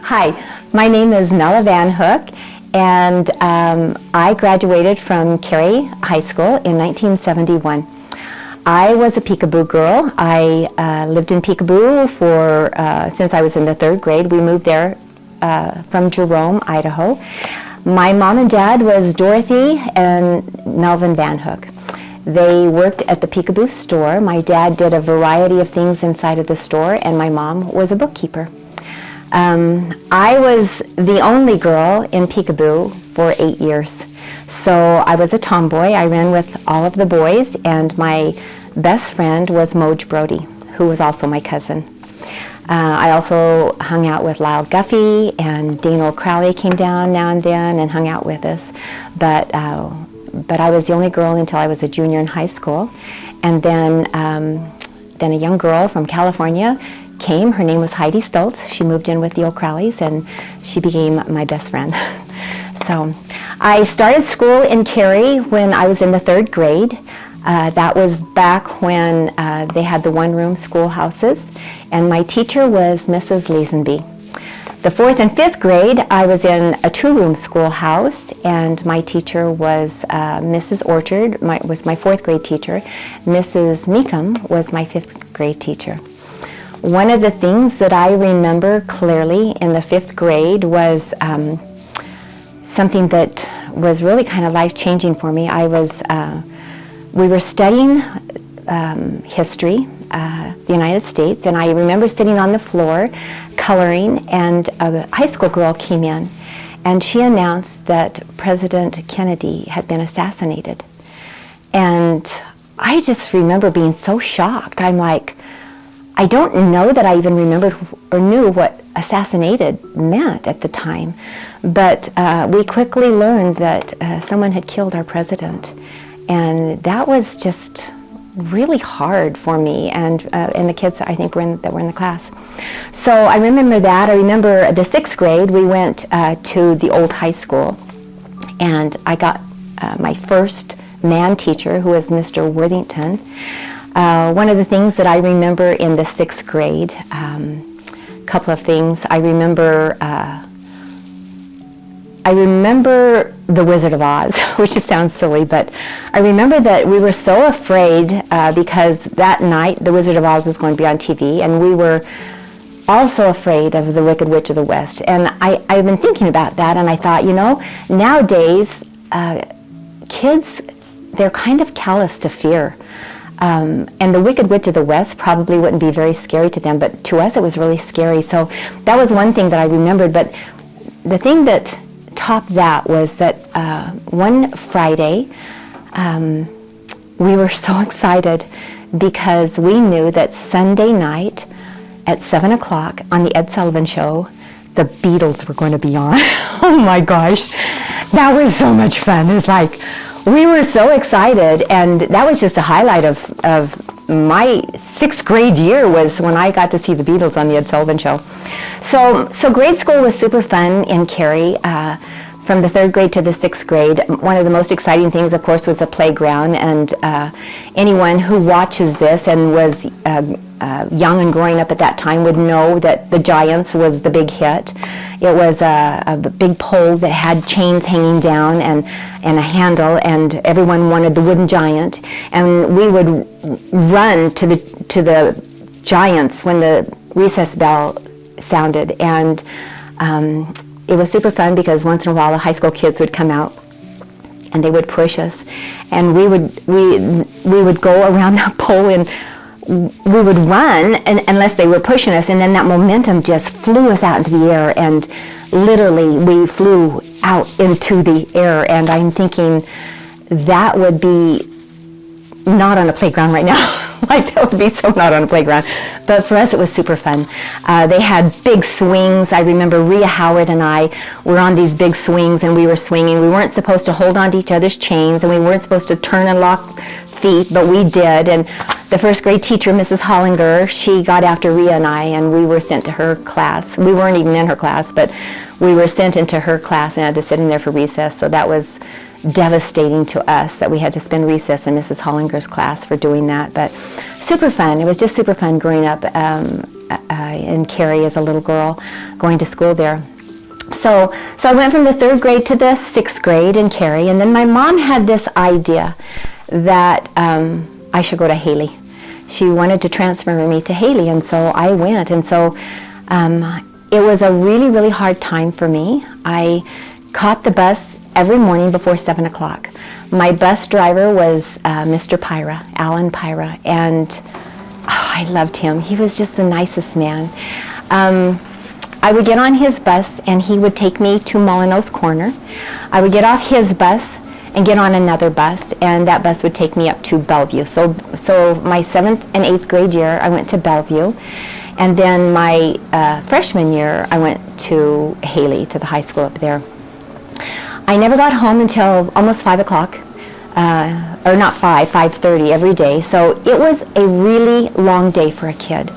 Hi, my name is Mela Van Hook, and I graduated from Carey High School in 1971. I was a peekaboo girl. I lived in Peekaboo since I was in the 3rd grade. We moved there from Jerome, Idaho. My mom and dad was Dorothy and Melvin Van Hook. They worked at the Peekaboo store. My dad did a variety of things inside of the store, and my mom was a bookkeeper. I was the only girl in Peekaboo for 8 years. So I was a tomboy. I ran with all of the boys, and my best friend was Moj Brody, who was also my cousin. I also hung out with Lyle Guffey, and Dane O'Crowley came down now and then and hung out with us. But I was the only girl until I was a junior in high school. And then a young girl from California came. Her name was Heidi Stoltz. She moved in with the O'Crowleys, and she became my best friend. So I started school in Carey when I was in the 3rd grade. That was back when they had the one-room schoolhouses, and my teacher was Mrs. Lazenby. The 4th and 5th grade, I was in a 2-room schoolhouse, and my teacher was Mrs. Orchard, was my 4th grade teacher. Mrs. Meekum was my 5th grade teacher. One of the things that I remember clearly in the 5th grade was something that was really kind of life-changing for me. We were studying history, the United States, and I remember sitting on the floor coloring, and a high school girl came in, and she announced that President Kennedy had been assassinated. And I just remember being so shocked. I'm like, I don't know that I even remembered or knew what assassinated meant at the time, but we quickly learned that someone had killed our president, and that was just really hard for me and the kids I think that were in the class. So I remember that. I remember the 6th grade we went to the old high school, and I got my first man teacher, who was Mr. Worthington. One of the things that I remember in the 6th grade, a couple of things. I remember The Wizard of Oz, which just sounds silly, but I remember that we were so afraid because that night The Wizard of Oz was going to be on TV, and we were also afraid of the Wicked Witch of the West. And I've been thinking about that, and I thought, nowadays kids, they're kind of callous to fear. And the Wicked Witch of the West probably wouldn't be very scary to them, but to us it was really scary. So that was one thing that I remembered. But the thing that topped that was that one Friday we were so excited because we knew that Sunday night at 7 o'clock on the Ed Sullivan Show, the Beatles were going to be on. Oh my gosh, that was so much fun. It's like, we were so excited, and that was just a highlight of my 6th grade year, was when I got to see the Beatles on the Ed Sullivan Show. So grade school was super fun in Carey. From the 3rd grade to the 6th grade, one of the most exciting things, of course, was the playground. And anyone who watches this and was young and growing up at that time would know that the Giants was the big hit. It was a big pole that had chains hanging down and a handle, and everyone wanted the wooden giant. And we would run to the Giants when the recess bell sounded, and it was super fun because once in a while the high school kids would come out and they would push us, and we would go around that pole, and we would run unless they were pushing us, and then that momentum just flew us out into the air, and literally we flew out into the air. And I'm thinking that would be not on a playground right now. Like, that would be so not on a playground. But for us, it was super fun. They had big swings. I remember Rhea Howard and I were on these big swings, and we were swinging. We weren't supposed to hold on to each other's chains, and we weren't supposed to turn and lock feet, but we did. And the 1st grade teacher, Mrs. Hollinger, she got after Rhea and I, and we were sent to her class. We weren't even in her class, but we were sent into her class and had to sit in there for recess. So that was devastating to us that we had to spend recess in Mrs. Hollinger's class for doing that. But super fun. It was just super fun growing up in Carey as a little girl, going to school there. So I went from the 3rd grade to the 6th grade in Carey, and then my mom had this idea that I should go to Haley. She wanted to transfer me to Haley, and so I went. And so it was a really, really hard time for me. I caught the bus every morning before 7 o'clock. My bus driver was Mr. Pyra, Alan Pyra, and I loved him. He was just the nicest man. I would get on his bus, and he would take me to Molyneux's Corner. I would get off his bus and get on another bus, and that bus would take me up to Bellevue. So my 7th and 8th grade year, I went to Bellevue, and then my freshman year, I went to Haley, to the high school up there. I never got home until almost 5 o'clock, or not 5:30 every day. So it was a really long day for a kid,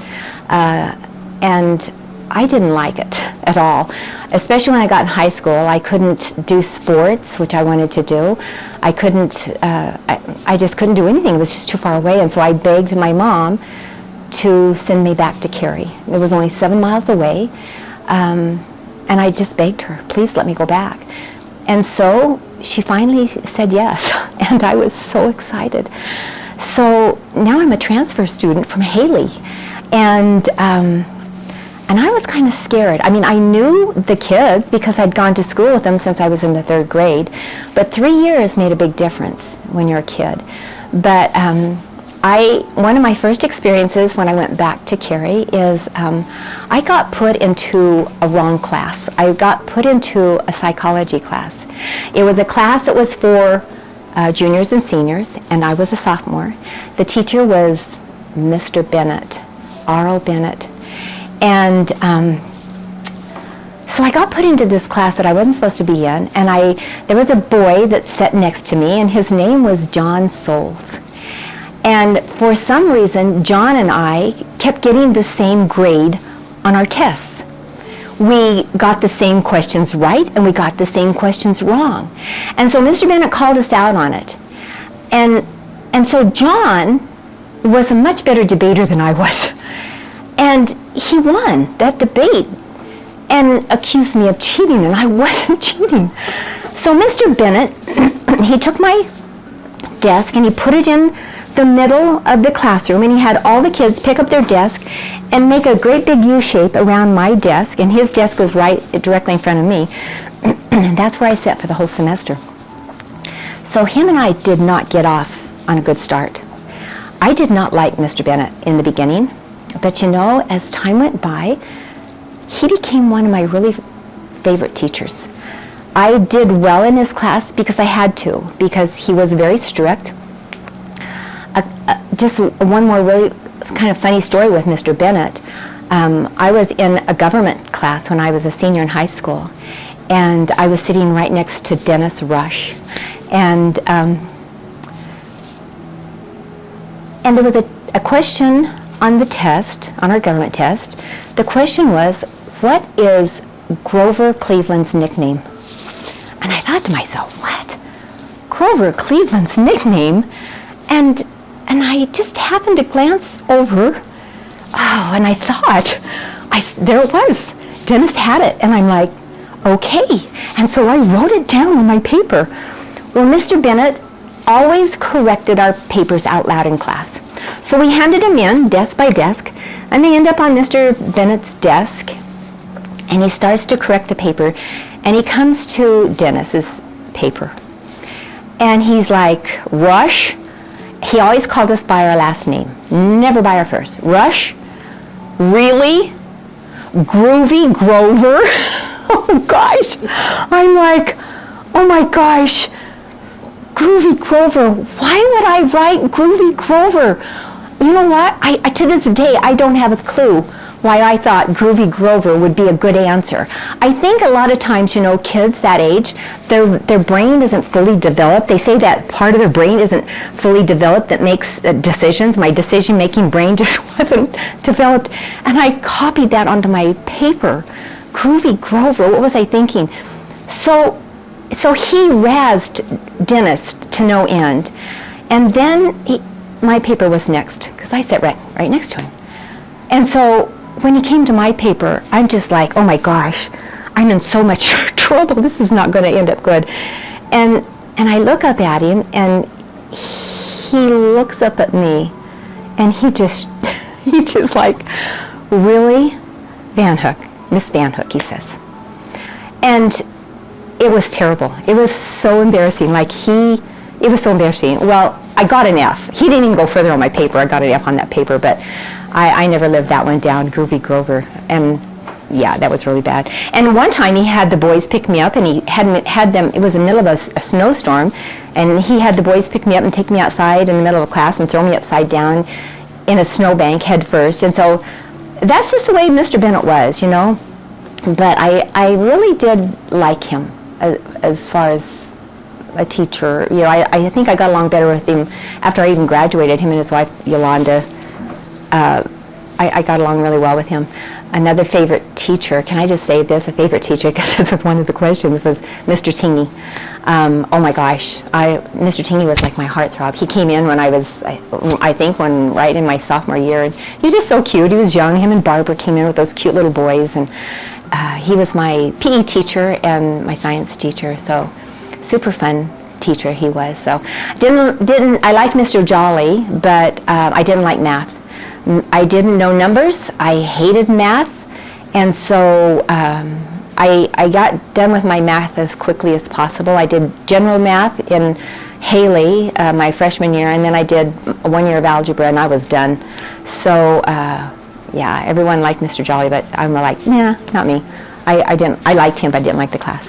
and I didn't like it at all. Especially when I got in high school, I couldn't do sports, which I wanted to do. I just couldn't do anything. It was just too far away, and so I begged my mom to send me back to Carey. It was only 7 miles away, and I just begged her, please let me go back. And so she finally said yes, and I was so excited. So now I'm a transfer student from Haley, and I was kind of scared. I mean, I knew the kids because I'd gone to school with them since I was in the 3rd grade, but 3 years made a big difference when you're a kid. But one of my first experiences when I went back to Carey is I got put into a wrong class. I got put into a psychology class. It was a class that was for juniors and seniors, and I was a sophomore. The teacher was Mr. Bennett, R.L. Bennett. And so I got put into this class that I wasn't supposed to be in, and there was a boy that sat next to me, and his name was John Souls. And for some reason, John and I kept getting the same grade on our tests. We got the same questions right, and we got the same questions wrong. And so Mr. Bennett called us out on it. And so John was a much better debater than I was. And he won that debate and accused me of cheating, and I wasn't cheating. So Mr. Bennett, he took my desk and he put it in the middle of the classroom, and he had all the kids pick up their desk and make a great big U shape around my desk, and his desk was right directly in front of me. And that's where I sat for the whole semester. So him and I did not get off on a good start. I did not like Mr. Bennett in the beginning, but you know, as time went by, he became one of my really favorite teachers. I did well in his class because I had to, because he was very strict. Just one more really kind of funny story with Mr. Bennett. I was in a government class when I was a senior in high school, and I was sitting right next to Dennis Rush. And there was a question on the test, on our government test. The question was, what is Grover Cleveland's nickname? And I thought to myself, what? Grover Cleveland's nickname? And I just happened to glance over, and I thought, there it was. Dennis had it, and I'm like, okay. And so I wrote it down on my paper. Well, Mr. Bennett always corrected our papers out loud in class. So we handed them in, desk by desk, and they end up on Mr. Bennett's desk, and he starts to correct the paper, and he comes to Dennis's paper. And he's like, Rush? He always called us by our last name, never by our first. Rush? Really? Groovy Grover? Oh gosh. I'm like, oh my gosh. Groovy Grover. Why would I write Groovy Grover? You know what? I to this day, I don't have a clue why I thought Groovy Grover would be a good answer. I think a lot of times, you know, kids that age, their brain isn't fully developed. They say that part of their brain isn't fully developed that makes decisions. My decision-making brain just wasn't developed. And I copied that onto my paper. Groovy Grover, what was I thinking? So he razzed Dennis to no end. And then my paper was next, because I sat right next to him. And so when he came to my paper, I'm just like, oh my gosh, I'm in so much trouble. This is not going to end up good. And I look up at him, and he looks up at me, and he just like, really? Van Hook, Miss Van Hook, he says. And it was terrible. It was so embarrassing. It was so embarrassing. Well, I got an F. He didn't even go further on my paper. I got an F on that paper, but I never lived that one down, Groovy Grover. And yeah, that was really bad. And one time he had the boys pick me up, and he had them, it was in the middle of a snowstorm, and he had the boys pick me up and take me outside in the middle of class and throw me upside down in a snowbank head first. And so that's just the way Mr. Bennett was, you know. But I really did like him as far as a teacher. You know, I think I got along better with him after I even graduated. Him and his wife, Yolanda, I got along really well with him. Another favorite teacher, can I just say this, a favorite teacher, because this was one of the questions, was Mr. Tingy. Oh my gosh, Mr. Tingy was like my heartthrob. He came in when I was, I think, right in my sophomore year, and he was just so cute. He was young. Him and Barbara came in with those cute little boys, and he was my PE teacher and my science teacher, so super fun teacher he was. So I liked Mr. Jolly, but I didn't like math. I didn't know numbers. I hated math, and so I got done with my math as quickly as possible. I did general math in Haley my freshman year, and then I did 1 year of algebra, and I was done. So yeah, everyone liked Mr. Jolly, but I'm like, nah, not me. I liked him, but I didn't like the class.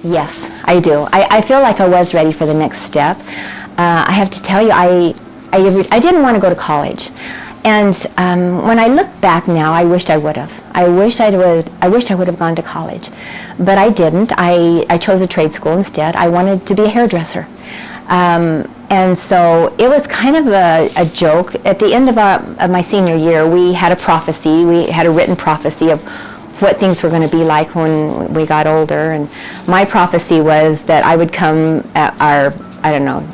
Yes, I do. I feel like I was ready for the next step. I have to tell you, I didn't want to go to college, and when I look back now, I wished I would have. I wished I would have gone to college, but I didn't. I chose a trade school instead. I wanted to be a hairdresser, and so it was kind of a joke. At the end of my senior year, we had a prophecy. We had a written prophecy of what things were going to be like when we got older, and my prophecy was that I would come at our, I don't know,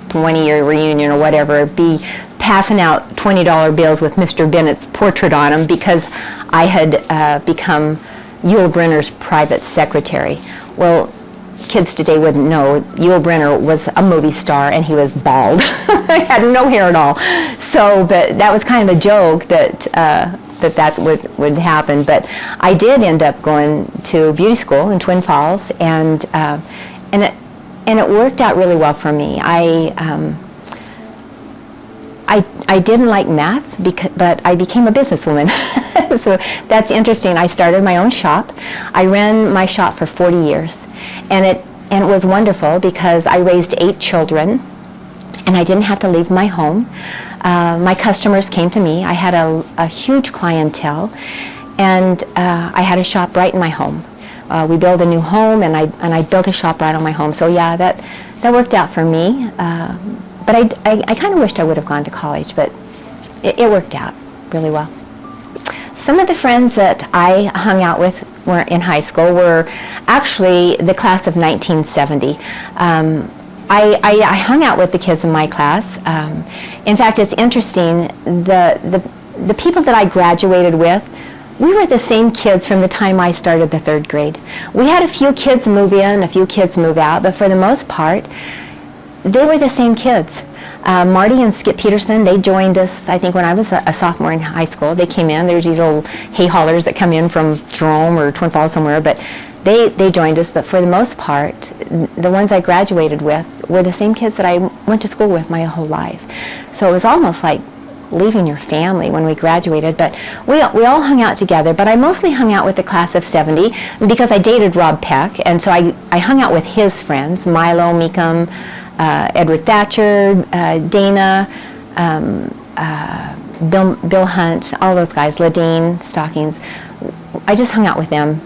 20-year reunion or whatever, be passing out $20 bills with Mr. Bennett's portrait on them because I had become Yul Brynner's private secretary. Well, kids today wouldn't know. Yul Brynner was a movie star, and he was bald. He had no hair at all. So, but that was kind of a joke that that would happen. But I did end up going to beauty school in Twin Falls, and it worked out really well for me. I didn't like math, but I became a businesswoman. So that's interesting. I started my own shop. I ran my shop for 40 years, and it was wonderful because I raised 8 children, and I didn't have to leave my home. My customers came to me. I had a huge clientele, and I had a shop right in my home. We built a new home, and I built a shop right on my home. So yeah, that worked out for me. But I kind of wished I would have gone to college, but it worked out really well. Some of the friends that I hung out with were in high school were actually the class of 1970. I hung out with the kids in my class. In fact, it's interesting, the people that I graduated with, we were the same kids from the time I started the 3rd grade. We had a few kids move in, a few kids move out, but for the most part, they were the same kids. Marty and Skip Peterson, they joined us, I think, when I was a sophomore in high school. They came in. There's these old hay haulers that come in from Jerome or Twin Falls somewhere, but they joined us. But for the most part, the ones I graduated with were the same kids that I went to school with my whole life. So it was almost like leaving your family when we graduated, but we all hung out together. But I mostly hung out with the class of 70 because I dated Rob Peck, and so I hung out with his friends, Milo, Meekum, Edward Thatcher, Dana, Bill Hunt, all those guys, Ladine, Stockings. I just hung out with them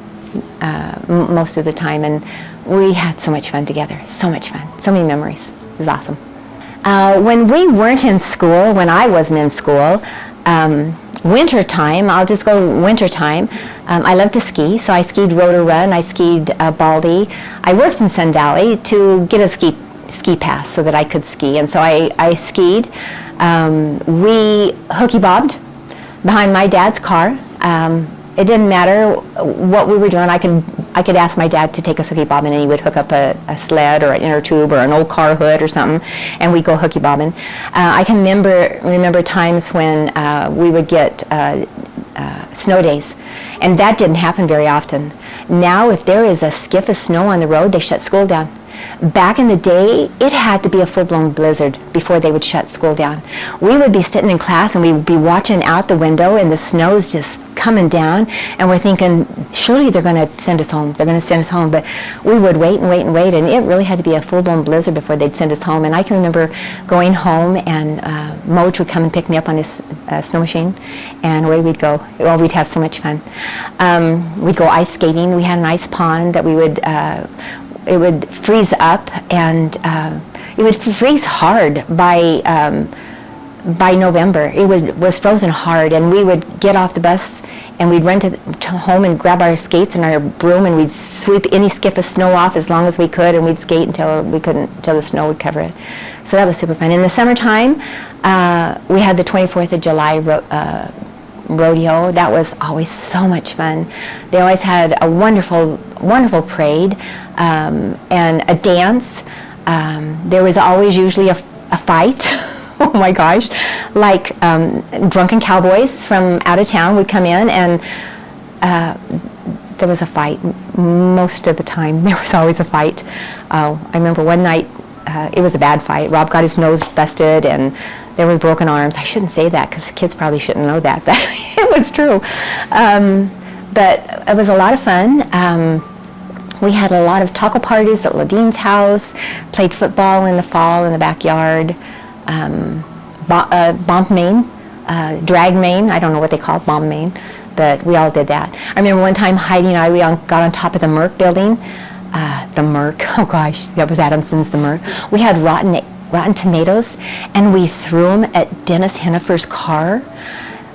most of the time, and we had so much fun together. So much fun. So many memories. It was awesome. When we weren't in school, when I wasn't in school, winter time, I'll just go winter time, I love to ski, so I skied Rotor Run, I skied Baldy. I worked in Sun Valley to get a ski pass so that I could ski, and so I skied. We hooky bobbed. behind my dad's car. It didn't matter what we were doing. I could ask my dad to take us hooky bobbing, and he would hook up a sled or an inner tube or an old car hood or something, and we'd go hooky bobbing. I can remember times when we would get snow days, and that didn't happen very often. Now, if there is a skiff of snow on the road, they shut school down. Back in the day, it had to be a full-blown blizzard before they would shut school down. We would be sitting in class and we would be watching out the window, and the snow's just coming down, and we're thinking, surely they're going to send us home. They're going to send us home. But we would wait and wait and wait, and it really had to be a full-blown blizzard before they'd send us home. And I can remember going home, and Moj would come and pick me up on his snow machine, and away we'd go. Oh, we'd have so much fun. We'd go ice skating. We had an ice pond that we would it would freeze up, and it would freeze hard by November. It was frozen hard, and we would get off the bus and we'd run to home and grab our skates and our broom, and we'd sweep any skiff of snow off as long as we could, and we'd skate until the snow would cover it. So that was super fun. In the summertime, we had the 24th of July rodeo. That was always so much fun. They always had a wonderful parade and a dance. There was always usually a fight. Oh my gosh. Like drunken cowboys from out of town would come in, and there was a fight most of the time. There was always a fight. I remember one night, it was a bad fight. Rob got his nose busted, and there were broken arms. I shouldn't say that because kids probably shouldn't know that, but it was true. But it was a lot of fun. We had a lot of taco parties at Ladine's house, played football in the fall in the backyard, bomb main, drag main, I don't know what they call it, bomb main, but we all did that. I remember one time Heidi and I, we got on top of the Merck building. The Merck, oh gosh, that was Adamson's, the Merck. We had rotten tomatoes, and we threw them at Dennis Hennifer's car.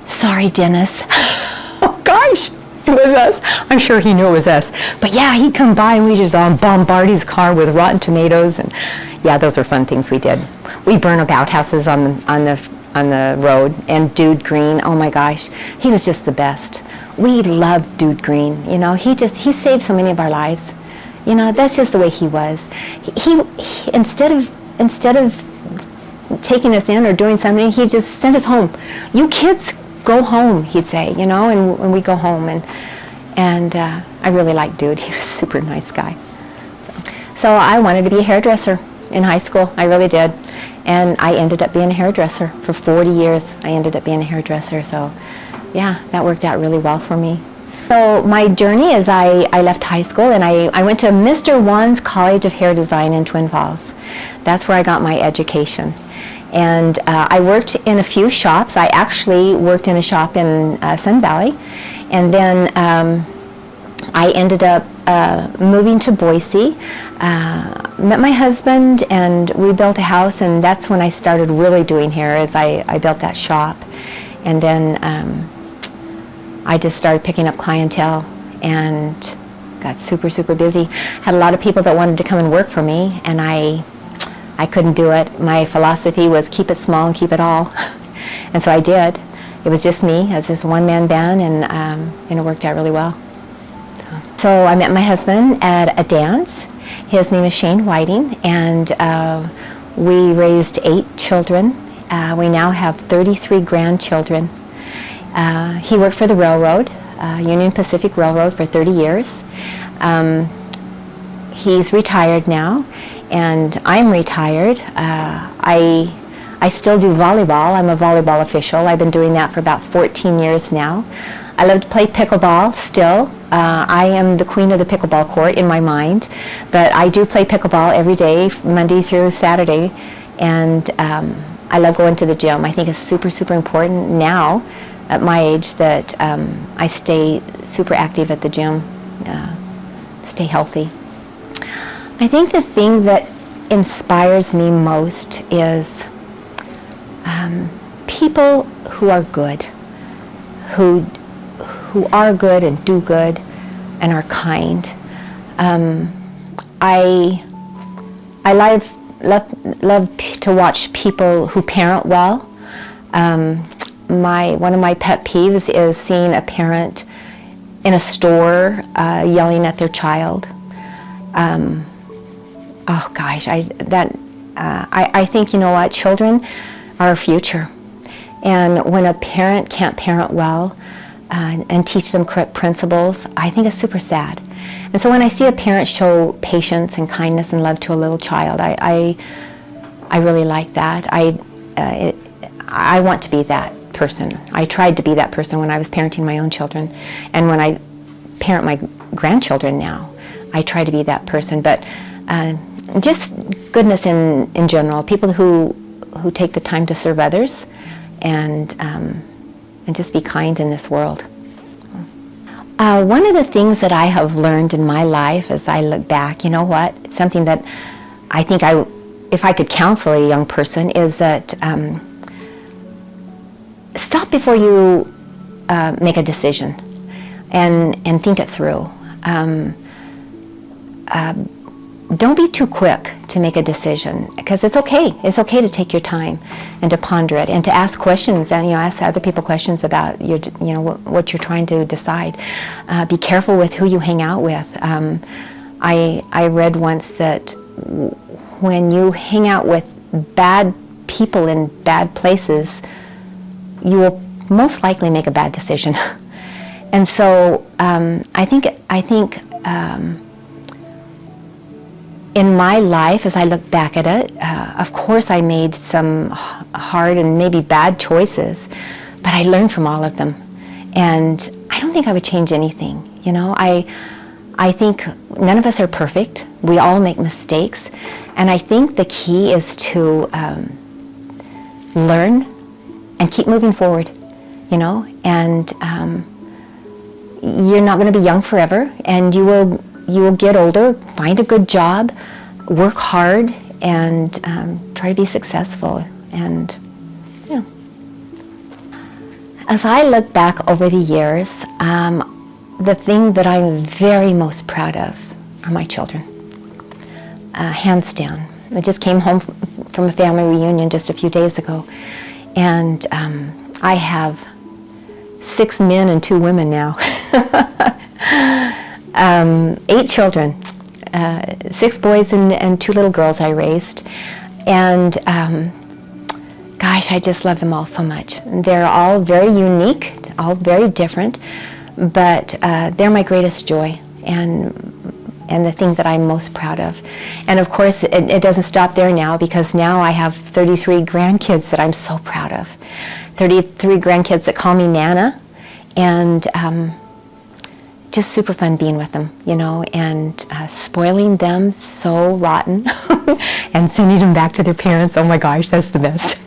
Sorry, Dennis. Oh gosh, it was us. I'm sure he knew it was us. But yeah, he'd come by and we just bombard his car with rotten tomatoes, and yeah, those were fun things we did. We burned outhouses on the road, and Dude Green, oh my gosh, he was just the best. We loved Dude Green. You know, he saved so many of our lives. You know, that's just the way he was. He instead of taking us in or doing something, he just sent us home. You kids go home, he'd say, you know, and we go home, and I really liked Dude. He was a super nice guy. So I wanted to be a hairdresser in high school. I really did. And I ended up being a hairdresser. For 40 years, I ended up being a hairdresser. So yeah, that worked out really well for me. So my journey is I left high school, and I went to Mr. Wan's College of Hair Design in Twin Falls. That's where I got my education. And I worked in a few shops. I actually worked in a shop in Sun Valley. And then I ended up moving to Boise, met my husband, and we built a house, and that's when I started really doing hair, as I built that shop. And then I just started picking up clientele and got super, super busy. Had a lot of people that wanted to come and work for me, and I couldn't do it. My philosophy was keep it small and keep it all. And so I did. It was just me as this one-man band, and it worked out really well. So I met my husband at a dance. His name is Shane Whiting, and we raised 8 children. We now have 33 grandchildren. He worked for the railroad, Union Pacific Railroad, for 30 years. He's retired now, and I'm retired. I still do volleyball. I'm a volleyball official. I've been doing that for about 14 years now. I love to play pickleball still. I am the queen of the pickleball court in my mind, but I do play pickleball every day, Monday through Saturday, and I love going to the gym. I think it's super, super important now at my age that I stay super active at the gym, stay healthy. I think the thing that inspires me most is people who are good, who are good and do good and are kind. I love to watch people who parent well. one of my pet peeves is seeing a parent in a store yelling at their child. Oh gosh, I think, you know what, children are our future. And when a parent can't parent well and teach them correct principles, I think it's super sad. And so when I see a parent show patience and kindness and love to a little child, I really like that. I want to be that person. I tried to be that person when I was parenting my own children. And when I parent my grandchildren now, I try to be that person. But just goodness in general, people who take the time to serve others and just be kind in this world. One of the things that I have learned in my life as I look back, you know what, it's something that I think if I could counsel a young person, is that stop before you make a decision and think it through. Don't be too quick to make a decision, because it's okay. It's okay to take your time and to ponder it and to ask questions, and ask other people questions about what you're trying to decide. Be careful with who you hang out with. I read once that when you hang out with bad people in bad places, you will most likely make a bad decision. And so I think in my life, as I look back at it, of course I made some hard and maybe bad choices, but I learned from all of them. And I don't think I would change anything. I think none of us are perfect. We all make mistakes. And I think the key is to learn and keep moving forward, and you're not going to be young forever, and you will get older, find a good job, work hard, and try to be successful. And as I look back over the years, the thing that I'm very most proud of are my children. Hands down. I just came home from a family reunion just a few days ago, and I have 6 men and 2 women now. 8 children, 6 boys and 2 little girls I raised. And gosh, I just love them all so much. They're all very unique, all very different, but they're my greatest joy and the thing that I'm most proud of. And of course, it doesn't stop there now, because now I have 33 grandkids that I'm so proud of. 33 grandkids that call me Nana, and just super fun being with them, and spoiling them so rotten and sending them back to their parents. Oh my gosh, that's the best.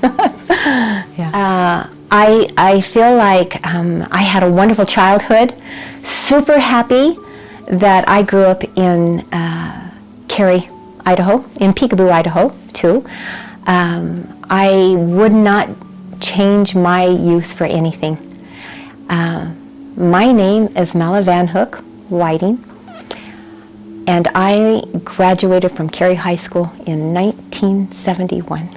Yeah. I feel like I had a wonderful childhood, super happy that I grew up in Carey, Idaho, in Peekaboo, Idaho, too. I would not change my youth for anything. My name is Mela Van Hook Whiting, and I graduated from Carey High School in 1971.